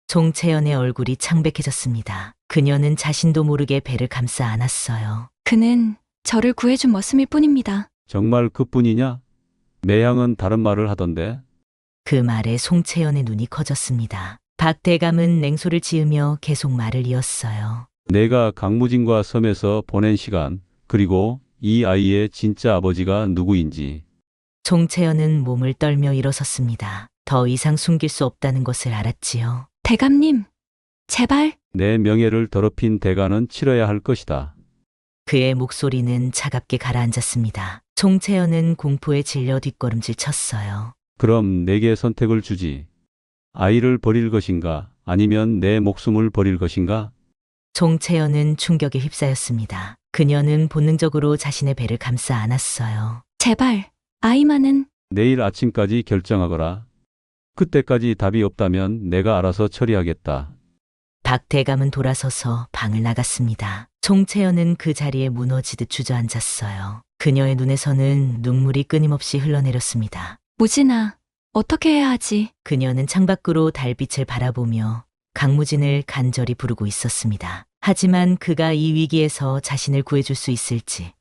송채연의 얼굴이 창백해졌습니다. 그녀는 자신도 모르게 배를 감싸 안았어요. 그는 저를 구해준 머슴일 뿐입니다. 정말 그뿐이냐? 매양은 다른 말을 하던데. 그 말에 송채연의 눈이 커졌습니다. 박 대감은 냉소를 지으며 계속 말을 이었어요. 내가 강무진과 섬에서 보낸 시간, 그리고 이 아이의 진짜 아버지가 누구인지. 송채연은 몸을 떨며 일어섰습니다. 더 이상 숨길 수 없다는 것을 알았지요. 대감님, 제발. 내 명예를 더럽힌 대가는 치러야 할 것이다. 그의 목소리는 차갑게 가라앉았습니다. 송채연은 공포에 질려 뒷걸음질 쳤어요. 그럼 내게 선택을 주지. 아이를 버릴 것인가? 아니면 내 목숨을 버릴 것인가? 송채연은 충격에 휩싸였습니다. 그녀는 본능적으로 자신의 배를 감싸 안았어요. 제발. 아이만은. 내일 아침까지 결정하거라. 그때까지 답이 없다면 내가 알아서 처리하겠다. 박 대감은 돌아서서 방을 나갔습니다. 송채연은 그 자리에 무너지듯 주저앉았어요. 그녀의 눈에서는 눈물이 끊임없이 흘러내렸습니다. 무진아, 어떻게 해야 하지? 그녀는 창밖으로 달빛을 바라보며 강무진을 간절히 부르고 있었습니다. 하지만 그가 이 위기에서 자신을 구해줄 수 있을지,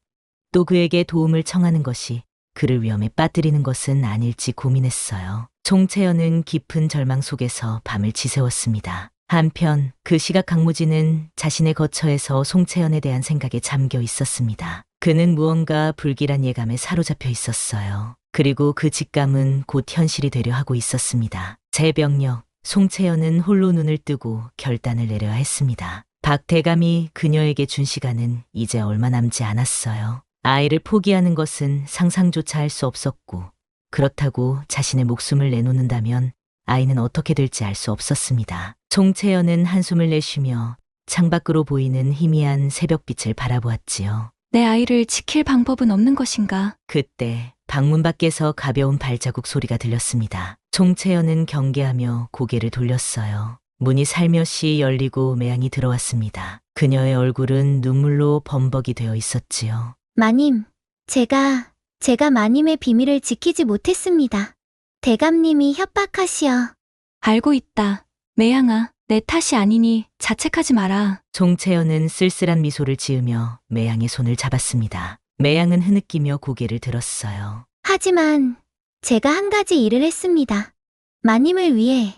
또 그에게 도움을 청하는 것이 그를 위험에 빠뜨리는 것은 아닐지 고민했어요. 송채연은 깊은 절망 속에서 밤을 지새웠습니다. 한편 그 시각 강무진은 자신의 거처에서 송채연에 대한 생각에 잠겨 있었습니다. 그는 무언가 불길한 예감에 사로잡혀 있었어요. 그리고 그 직감은 곧 현실이 되려 하고 있었습니다. 새벽녘 송채연은 홀로 눈을 뜨고 결단을 내려야 했습니다. 박 대감이 그녀에게 준 시간은 이제 얼마 남지 않았어요. 아이를 포기하는 것은 상상조차 할 수 없었고, 그렇다고 자신의 목숨을 내놓는다면 아이는 어떻게 될지 알 수 없었습니다. 송채연은 한숨을 내쉬며 창밖으로 보이는 희미한 새벽빛을 바라보았지요. 내 아이를 지킬 방법은 없는 것인가? 그때 방문 밖에서 가벼운 발자국 소리가 들렸습니다. 송채연은 경계하며 고개를 돌렸어요. 문이 살며시 열리고 매양이 들어왔습니다. 그녀의 얼굴은 눈물로 범벅이 되어 있었지요. 마님, 제가 마님의 비밀을 지키지 못했습니다. 대감님이 협박하시어. 알고 있다. 매양아, 내 탓이 아니니 자책하지 마라. 송채연은 쓸쓸한 미소를 지으며 매양의 손을 잡았습니다. 매양은 흐느끼며 고개를 들었어요. 하지만 제가 한 가지 일을 했습니다. 마님을 위해.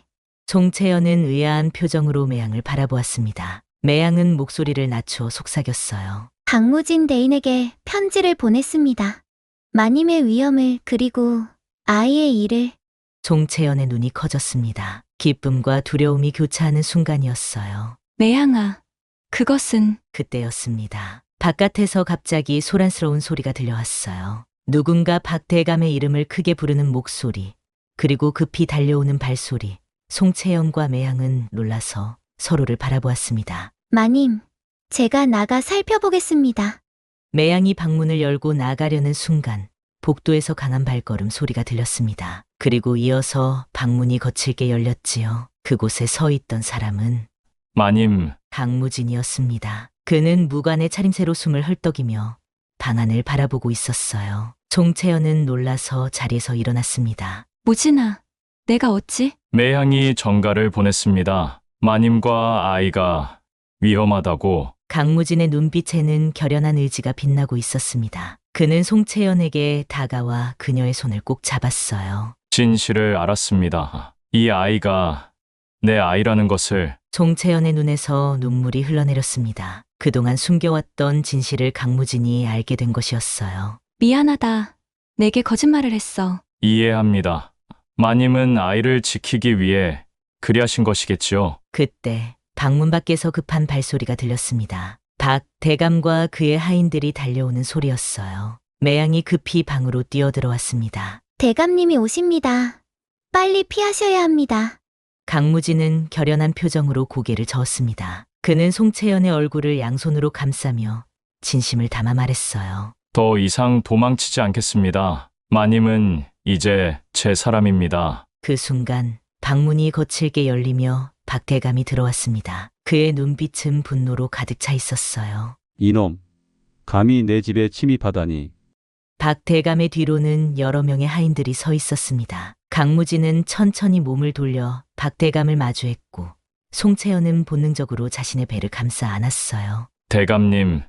송채연은 의아한 표정으로 매양을 바라보았습니다. 매양은 목소리를 낮춰 속삭였어요. 강무진 대인에게 편지를 보냈습니다. 마님의 위험을 그리고 아이의 일을. 송채연의 눈이 커졌습니다. 기쁨과 두려움이 교차하는 순간이었어요. 매양아, 그것은 그때였습니다. 바깥에서 갑자기 소란스러운 소리가 들려왔어요. 누군가 박대감의 이름을 크게 부르는 목소리, 그리고 급히 달려오는 발소리. 송채연과 매양은 놀라서 서로를 바라보았습니다. 마님, 제가 나가 살펴보겠습니다. 매양이 방문을 열고 나가려는 순간 복도에서 강한 발걸음 소리가 들렸습니다. 그리고 이어서 방문이 거칠게 열렸지요. 그곳에 서 있던 사람은 마님, 강무진이었습니다. 그는 무관의 차림새로 숨을 헐떡이며 방 안을 바라보고 있었어요. 송채연은 놀라서 자리에서 일어났습니다. 무진아, 내가 어찌? 매향이 전가를 보냈습니다. 마님과 아이가 위험하다고. 강무진의 눈빛에는 결연한 의지가 빛나고 있었습니다. 그는 송채연에게 다가와 그녀의 손을 꼭 잡았어요. 진실을 알았습니다. 이 아이가 내 아이라는 것을. 송채연의 눈에서 눈물이 흘러내렸습니다. 그동안 숨겨왔던 진실을 강무진이 알게 된 것이었어요. 미안하다. 내게 거짓말을 했어. 이해합니다. 마님은 아이를 지키기 위해 그리하신 것이겠지요. 그때 방문 밖에서 급한 발소리가 들렸습니다. 박 대감과 그의 하인들이 달려오는 소리였어요. 매양이 급히 방으로 뛰어들어왔습니다. 대감님이 오십니다. 빨리 피하셔야 합니다. 강무진은 결연한 표정으로 고개를 저었습니다. 그는 송채연의 얼굴을 양손으로 감싸며 진심을 담아 말했어요. 더 이상 도망치지 않겠습니다. 마님은 이제 제 사람입니다. 그 순간 방문이 거칠게 열리며 박대감이 들어왔습니다. 그의 눈빛은 분노로 가득 차 있었어요. 이놈, 감히 내 집에 침입하다니. 박대감의 뒤로는 여러 명의 하인들이 서 있었습니다. 강무진은 천천히 몸을 돌려 박대감을 마주했고 송채연은 본능적으로 자신의 배를 감싸 안았어요. 대감님,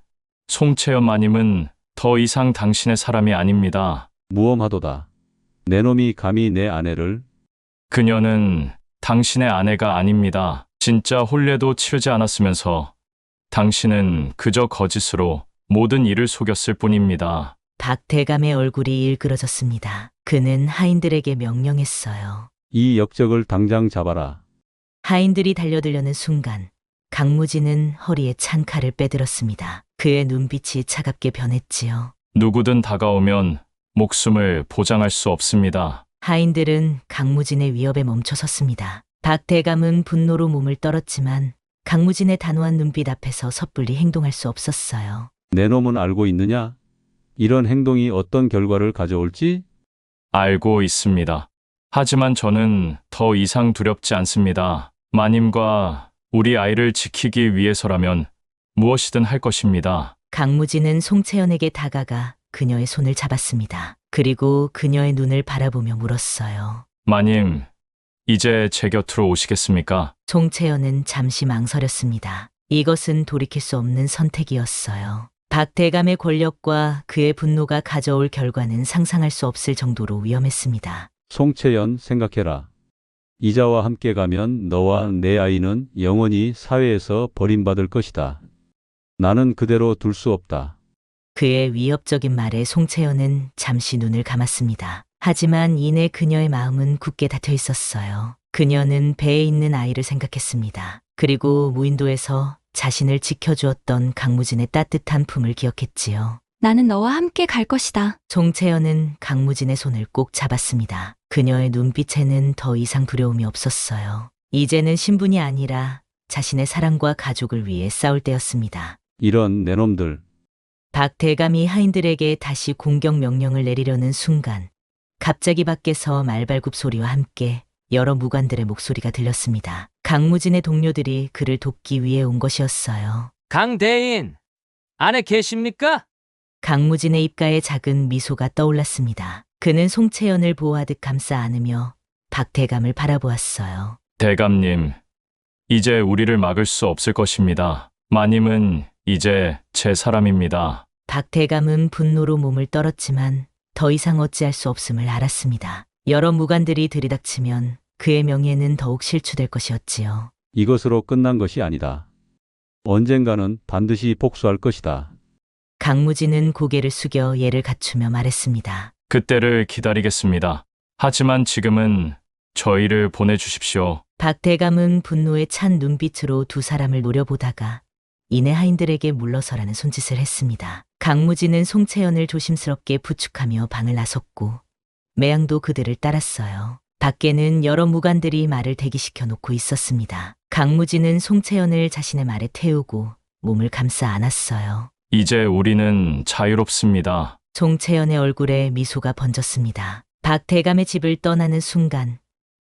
송채연 마님은 더 이상 당신의 사람이 아닙니다. 무엄하도다. 내 놈이 감히 내 아내를. 그녀는 당신의 아내가 아닙니다. 진짜 혼례도 치르지 않았으면서 당신은 그저 거짓으로 모든 일을 속였을 뿐입니다. 박대감의 얼굴이 일그러졌습니다. 그는 하인들에게 명령했어요. 이 역적을 당장 잡아라. 하인들이 달려들려는 순간 강무진은 허리에 찬 칼을 빼들었습니다. 그의 눈빛이 차갑게 변했지요. 누구든 다가오면 목숨을 보장할 수 없습니다. 하인들은 강무진의 위협에 멈춰섰습니다. 박대감은 분노로 몸을 떨었지만 강무진의 단호한 눈빛 앞에서 섣불리 행동할 수 없었어요. 내 놈은 알고 있느냐? 이런 행동이 어떤 결과를 가져올지? 알고 있습니다. 하지만 저는 더 이상 두렵지 않습니다. 마님과 우리 아이를 지키기 위해서라면 무엇이든 할 것입니다. 강무진은 송채연에게 다가가 그녀의 손을 잡았습니다. 그리고 그녀의 눈을 바라보며 물었어요. 마님, 이제 제 곁으로 오시겠습니까? 송채연은 잠시 망설였습니다. 이것은 돌이킬 수 없는 선택이었어요. 박대감의 권력과 그의 분노가 가져올 결과는 상상할 수 없을 정도로 위험했습니다. 송채연, 생각해라. 이자와 함께 가면 너와 내 아이는 영원히 사회에서 버림받을 것이다. 나는 그대로 둘 수 없다. 그의 위협적인 말에 송채연은 잠시 눈을 감았습니다. 하지만 이내 그녀의 마음은 굳게 닫혀 있었어요. 그녀는 배에 있는 아이를 생각했습니다. 그리고 무인도에서 자신을 지켜주었던 강무진의 따뜻한 품을 기억했지요. 나는 너와 함께 갈 것이다. 송채연은 강무진의 손을 꼭 잡았습니다. 그녀의 눈빛에는 더 이상 두려움이 없었어요. 이제는 신분이 아니라 자신의 사랑과 가족을 위해 싸울 때였습니다. 이런 내놈들. 박 대감이 하인들에게 다시 공격 명령을 내리려는 순간 갑자기 밖에서 말발굽 소리와 함께 여러 무관들의 목소리가 들렸습니다. 강무진의 동료들이 그를 돕기 위해 온 것이었어요. 강대인, 안에 계십니까? 강무진의 입가에 작은 미소가 떠올랐습니다. 그는 송채연을 보호하듯 감싸 안으며 박 대감을 바라보았어요. 대감님, 이제 우리를 막을 수 없을 것입니다. 마님은 이제 제 사람입니다. 박 대감은 분노로 몸을 떨었지만 더 이상 어찌할 수 없음을 알았습니다. 여러 무관들이 들이닥치면 그의 명예는 더욱 실추될 것이었지요. 이것으로 끝난 것이 아니다. 언젠가는 반드시 복수할 것이다. 강무진은 고개를 숙여 예를 갖추며 말했습니다. 그때를 기다리겠습니다. 하지만 지금은 저희를 보내주십시오. 박 대감은 분노에 찬 눈빛으로 두 사람을 노려보다가 이내 하인들에게 물러서라는 손짓을 했습니다. 강무진은 송채연을 조심스럽게 부축하며 방을 나섰고 매양도 그들을 따랐어요. 밖에는 여러 무관들이 말을 대기시켜 놓고 있었습니다. 강무진은 송채연을 자신의 말에 태우고 몸을 감싸 안았어요. 이제 우리는 자유롭습니다. 송채연의 얼굴에 미소가 번졌습니다. 박 대감의 집을 떠나는 순간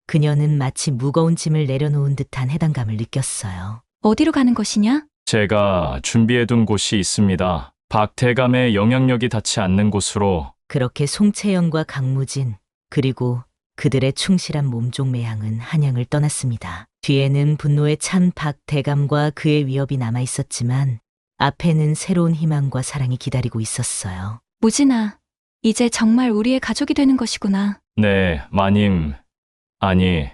그녀는 마치 무거운 짐을 내려놓은 듯한 해당감을 느꼈어요. 어디로 가는 것이냐? 제가 준비해둔 곳이 있습니다. 박 대감의 영향력이 닿지 않는 곳으로. 그렇게 송채연과 강무진 그리고 그들의 충실한 몸종 매향은 한양을 떠났습니다. 뒤에는 분노에 찬 박 대감과 그의 위협이 남아 있었지만 앞에는 새로운 희망과 사랑이 기다리고 있었어요. 무진아, 이제 정말 우리의 가족이 되는 것이구나. 네, 마님. 아니,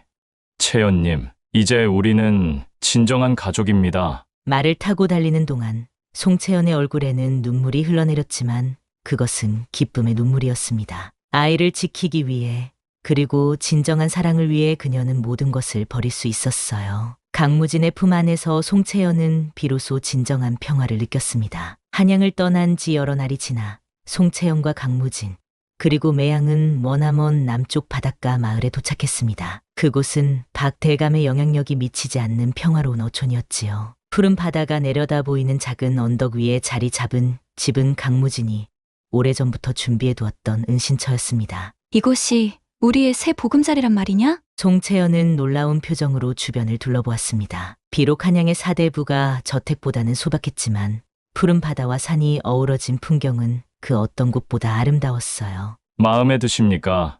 채연님. 이제 우리는 진정한 가족입니다. 말을 타고 달리는 동안 송채연의 얼굴에는 눈물이 흘러내렸지만 그것은 기쁨의 눈물이었습니다. 아이를 지키기 위해 그리고 진정한 사랑을 위해 그녀는 모든 것을 버릴 수 있었어요. 강무진의 품 안에서 송채연은 비로소 진정한 평화를 느꼈습니다. 한양을 떠난 지 여러 날이 지나 송채연과 강무진 그리고 매양은 머나먼 남쪽 바닷가 마을에 도착했습니다. 그곳은 박 대감의 영향력이 미치지 않는 평화로운 어촌이었지요. 푸른 바다가 내려다 보이는 작은 언덕 위에 자리 잡은 집은 강무진이 오래전부터 준비해두었던 은신처였습니다. 이곳이 우리의 새 보금자리란 말이냐? 송채연은 놀라운 표정으로 주변을 둘러보았습니다. 비록 한양의 사대부가 저택보다는 소박했지만 푸른 바다와 산이 어우러진 풍경은 그 어떤 곳보다 아름다웠어요. 마음에 드십니까?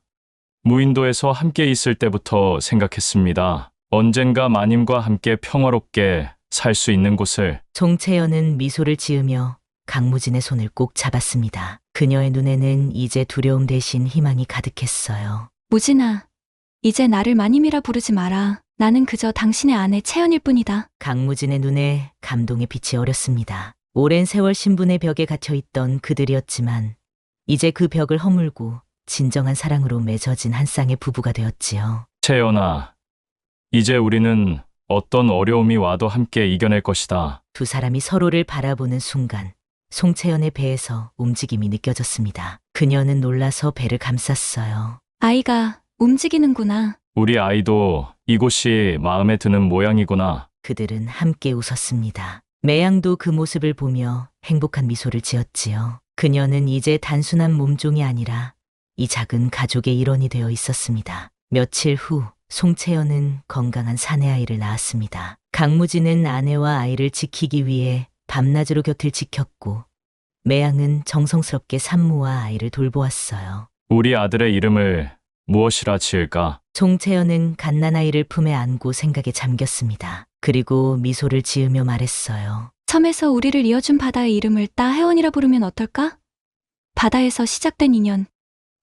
무인도에서 함께 있을 때부터 생각했습니다. 언젠가 마님과 함께 평화롭게 살 수 있는 곳을. 송채연은 미소를 지으며 강무진의 손을 꼭 잡았습니다. 그녀의 눈에는 이제 두려움 대신 희망이 가득했어요. 무진아, 이제 나를 마님이라 부르지 마라. 나는 그저 당신의 아내 채연일 뿐이다. 강무진의 눈에 감동의 빛이 어렸습니다. 오랜 세월 신분의 벽에 갇혀있던 그들이었지만 이제 그 벽을 허물고 진정한 사랑으로 맺어진 한 쌍의 부부가 되었지요. 채연아, 이제 우리는 어떤 어려움이 와도 함께 이겨낼 것이다. 두 사람이 서로를 바라보는 순간 송채연의 배에서 움직임이 느껴졌습니다. 그녀는 놀라서 배를 감쌌어요. 아이가 움직이는구나. 우리 아이도 이곳이 마음에 드는 모양이구나. 그들은 함께 웃었습니다. 매양도 그 모습을 보며 행복한 미소를 지었지요. 그녀는 이제 단순한 몸종이 아니라 이 작은 가족의 일원이 되어 있었습니다. 며칠 후 송채연은 건강한 사내 아이를 낳았습니다. 강무진은 아내와 아이를 지키기 위해 밤낮으로 곁을 지켰고 매양은 정성스럽게 산모와 아이를 돌보았어요. 우리 아들의 이름을 무엇이라 지을까? 송채연은 갓난아이를 품에 안고 생각에 잠겼습니다. 그리고 미소를 지으며 말했어요. 섬에서 우리를 이어준 바다의 이름을 따혜원이라 부르면 어떨까? 바다에서 시작된 인연,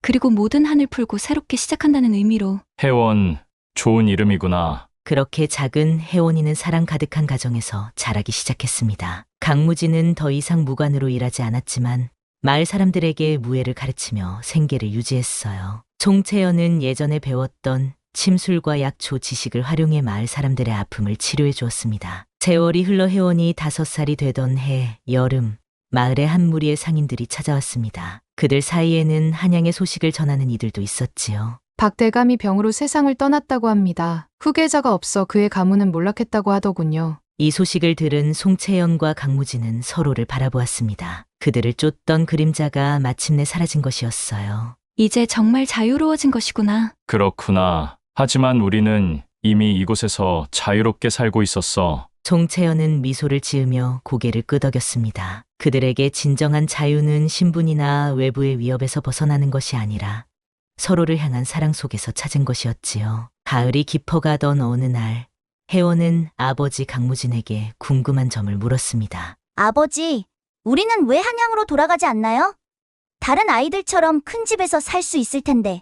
그리고 모든 한을 풀고 새롭게 시작한다는 의미로. 혜원, 좋은 이름이구나. 그렇게 작은 혜원이는 사랑 가득한 가정에서 자라기 시작했습니다. 강무진은 더 이상 무관으로 일하지 않았지만 마을 사람들에게 무예를 가르치며 생계를 유지했어요. 송채연은 예전에 배웠던 침술과 약초 지식을 활용해 마을 사람들의 아픔을 치료해 주었습니다. 세월이 흘러 혜원이 5살이 되던 해 여름, 마을에 한 무리의 상인들이 찾아왔습니다. 그들 사이에는 한양의 소식을 전하는 이들도 있었지요. 박 대감이 병으로 세상을 떠났다고 합니다. 후계자가 없어 그의 가문은 몰락했다고 하더군요. 이 소식을 들은 송채연과 강무진은 서로를 바라보았습니다. 그들을 쫓던 그림자가 마침내 사라진 것이었어요. 이제 정말 자유로워진 것이구나. 그렇구나. 하지만 우리는 이미 이곳에서 자유롭게 살고 있었어. 송채연은 미소를 지으며 고개를 끄덕였습니다. 그들에게 진정한 자유는 신분이나 외부의 위협에서 벗어나는 것이 아니라 서로를 향한 사랑 속에서 찾은 것이었지요. 가을이 깊어가던 어느 날, 혜원은 아버지 강무진에게 궁금한 점을 물었습니다. 아버지, 우리는 왜 한양으로 돌아가지 않나요? 다른 아이들처럼 큰 집에서 살 수 있을 텐데.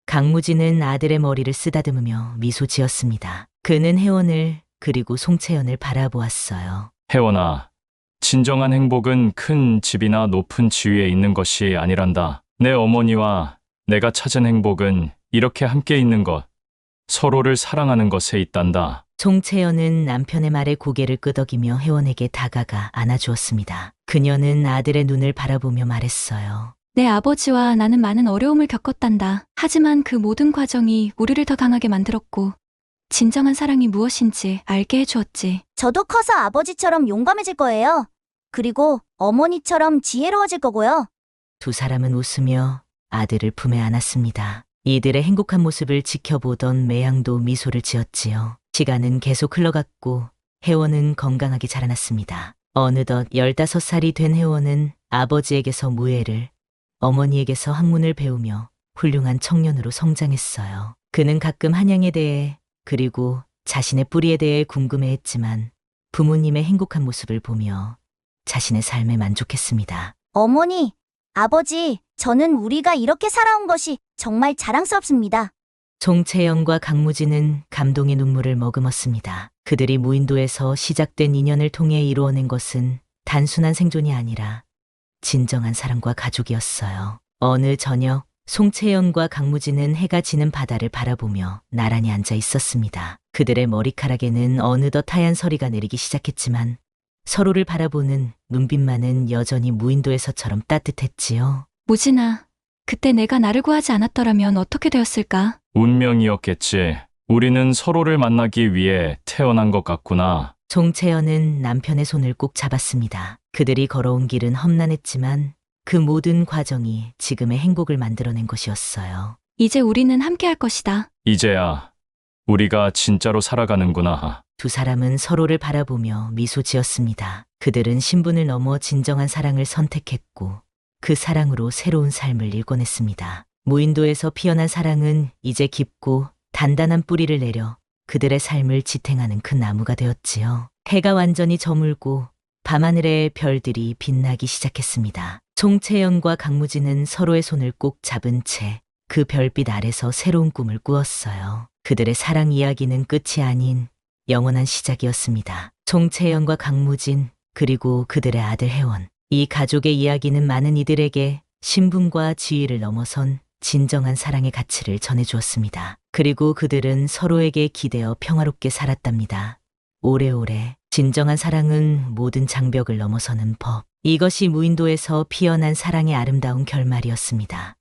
강무진은 아들의 머리를 쓰다듬으며 미소 지었습니다. 그는 혜원을 그리고 송채연을 바라보았어요. 혜원아, 진정한 행복은 큰 집이나 높은 지위에 있는 것이 아니란다. 내 어머니와 내가 찾은 행복은 이렇게 함께 있는 것, 서로를 사랑하는 것에 있단다. 송채연은 남편의 말에 고개를 끄덕이며 혜원에게 다가가 안아주었습니다. 그녀는 아들의 눈을 바라보며 말했어요. 내 아버지와 나는 많은 어려움을 겪었단다. 하지만 그 모든 과정이 우리를 더 강하게 만들었고 진정한 사랑이 무엇인지 알게 해주었지. 저도 커서 아버지처럼 용감해질 거예요. 그리고 어머니처럼 지혜로워질 거고요. 두 사람은 웃으며 아들을 품에 안았습니다. 이들의 행복한 모습을 지켜보던 매양도 미소를 지었지요. 시간은 계속 흘러갔고 혜원은 건강하게 자라났습니다. 어느덧 15살이 된 혜원은 아버지에게서 무예를, 어머니에게서 학문을 배우며 훌륭한 청년으로 성장했어요. 그는 가끔 한양에 대해 그리고 자신의 뿌리에 대해 궁금해했지만 부모님의 행복한 모습을 보며 자신의 삶에 만족했습니다. 어머니, 아버지, 저는 우리가 이렇게 살아온 것이 정말 자랑스럽습니다. 송채연과 강무진은 감동의 눈물을 머금었습니다. 그들이 무인도에서 시작된 인연을 통해 이루어낸 것은 단순한 생존이 아니라 진정한 사랑과 가족이었어요. 어느 저녁, 송채연과 강무진은 해가 지는 바다를 바라보며 나란히 앉아 있었습니다. 그들의 머리카락에는 어느덧 하얀 서리가 내리기 시작했지만 서로를 바라보는 눈빛만은 여전히 무인도에서처럼 따뜻했지요. 무진아, 그때 내가 나를 구하지 않았더라면 어떻게 되었을까? 운명이었겠지. 우리는 서로를 만나기 위해 태어난 것 같구나. 송채연은 남편의 손을 꼭 잡았습니다. 그들이 걸어온 길은 험난했지만 그 모든 과정이 지금의 행복을 만들어낸 것이었어요. 이제 우리는 함께 할 것이다. 이제야 우리가 진짜로 살아가는구나. 두 사람은 서로를 바라보며 미소 지었습니다. 그들은 신분을 넘어 진정한 사랑을 선택했고 그 사랑으로 새로운 삶을 일궈냈습니다. 무인도에서 피어난 사랑은 이제 깊고 단단한 뿌리를 내려 그들의 삶을 지탱하는 큰 나무가 되었지요. 해가 완전히 저물고 밤하늘에 별들이 빛나기 시작했습니다. 송채연과 강무진은 서로의 손을 꼭 잡은 채 그 별빛 아래서 새로운 꿈을 꾸었어요. 그들의 사랑 이야기는 끝이 아닌 영원한 시작이었습니다. 송채연과 강무진, 그리고 그들의 아들 혜원. 이 가족의 이야기는 많은 이들에게 신분과 지위를 넘어선 진정한 사랑의 가치를 전해주었습니다. 그리고 그들은 서로에게 기대어 평화롭게 살았답니다. 오래오래. 진정한 사랑은 모든 장벽을 넘어서는 법. 이것이 무인도에서 피어난 사랑의 아름다운 결말이었습니다.